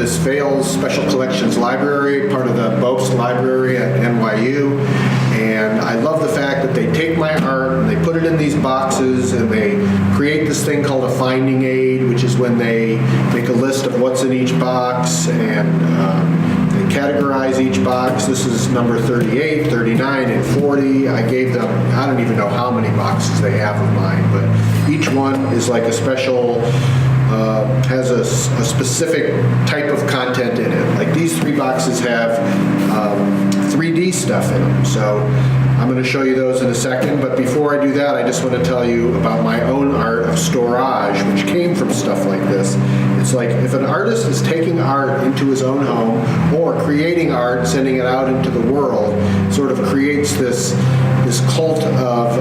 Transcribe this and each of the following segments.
this Vails Special Collections Library, part of the Postal Library at NYU. And I love the fact that they take my art and they put it in these boxes and they create this thing called a finding aid, which is when they make a list of what's in each box and they categorize each box. This is number 38, 39, and 40. I gave them, I don't even know how many boxes they have of mine, but each one is like a special, has a specific type of content in it. Like these 3 boxes have 3D stuff in them. So I'm going to show you those in a second, but before I do that, I just want to tell you about my own art of storage, which came from stuff like this. It's like if an artist is taking art into his own home or creating art, sending it out into the world, it sort of creates this cult of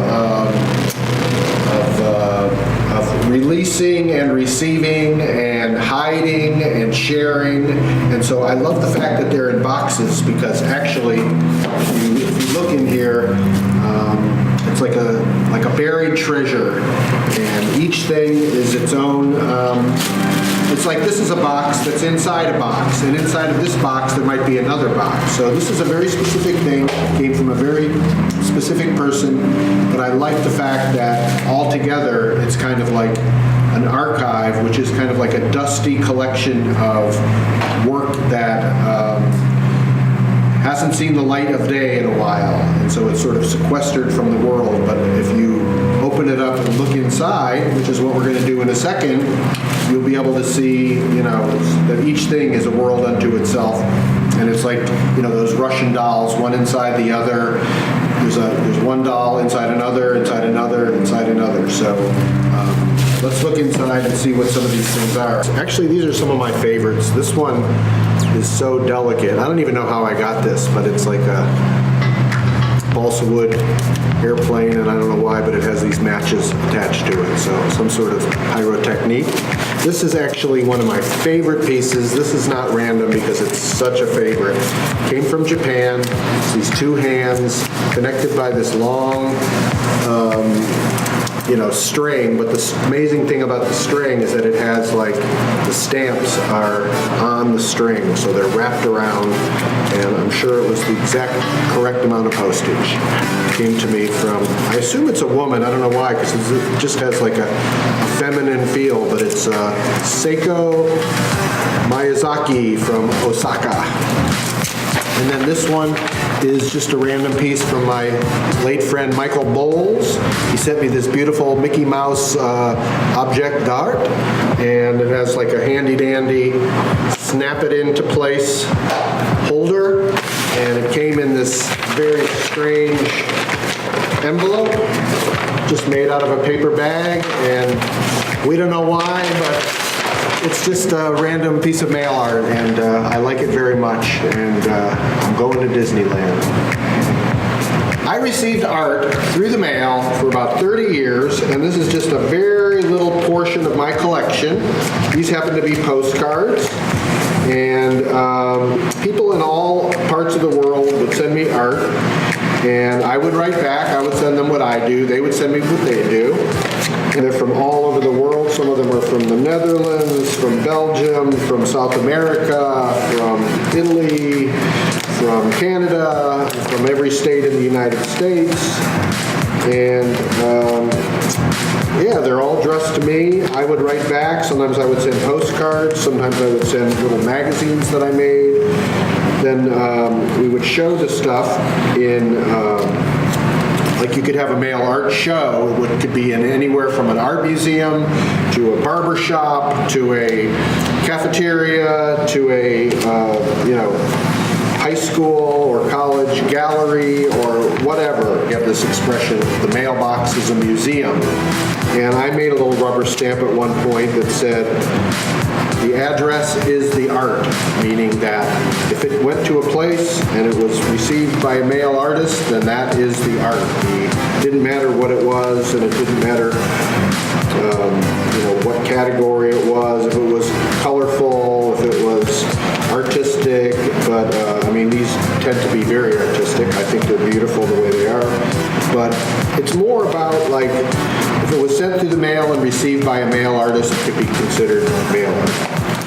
releasing and receiving and hiding and sharing. And so I love the fact that they're in boxes because actually, if you look in here, it's like a buried treasure, and each thing is its own. It's like this is a box that's inside a box, and inside of this box there might be another box. So this is a very specific thing, came from a very specific person, but I like the fact that altogether it's kind of like an archive, which is kind of like a dusty collection of work that hasn't seen the light of day in a while, and so it's sort of sequestered from the world. But if you open it up and look inside, which is what we're going to do in a second, you'll be able to see, that each thing is a world unto itself. And it's like, those Russian dolls, one inside the other. There's one doll inside another, inside another, inside another. So let's look inside and see what some of these things are. Actually, these are some of my favorites. This one is so delicate. I don't even know how I got this, but it's like a balsa wood airplane, and I don't know why, but it has these matches attached to it, so some sort of pyrotechnique. This is actually one of my favorite pieces. This is not random because it's such a favorite. Came from Japan. It's these 2 hands connected by this long string, but the amazing thing about the string is that it has the stamps are on the string, so they're wrapped around, and I'm sure it was the exact correct amount of postage. It came to me from, I assume it's a woman, I don't know why, because it just has a feminine feel, but it's Seiko Miyazaki from Osaka. And then this one is just a random piece from my late friend Michael Bowles. He sent me this beautiful Mickey Mouse object d'art, and it has a handy-dandy snap it into place holder, and it came in this very strange envelope, just made out of a paper bag, and we don't know why, but it's just a random piece of mail art, and I like it very much, and I'm going to Disneyland. I received art through the mail for about 30 years, and this is just a very little portion of my collection. These happen to be postcards, and people in all parts of the world would send me art, and I would write back. I would send them what I do. They would send me what they do. And they're from all over the world. Some of them are from the Netherlands, from Belgium, from South America, from Italy, from Canada, from every state in the United States. And they're all addressed to me. I would write back. Sometimes I would send postcards. Sometimes I would send little magazines that I made. Then we would show the stuff in you could have a mail art show. It could be in anywhere from an art museum to a barber shop to a cafeteria to a high school or college gallery or whatever. You have this expression, the mailbox is a museum. And I made a little rubber stamp at one point that said, the address is the art, meaning that if it went to a place and it was received by a male artist, then that is the art. It didn't matter what it was, and it didn't matter what category it was, if it was colorful, if it was artistic, but these tend to be very artistic. I think they're beautiful the way they are, but it's more about if it was sent through the mail and received by a male artist, it could be considered mail art.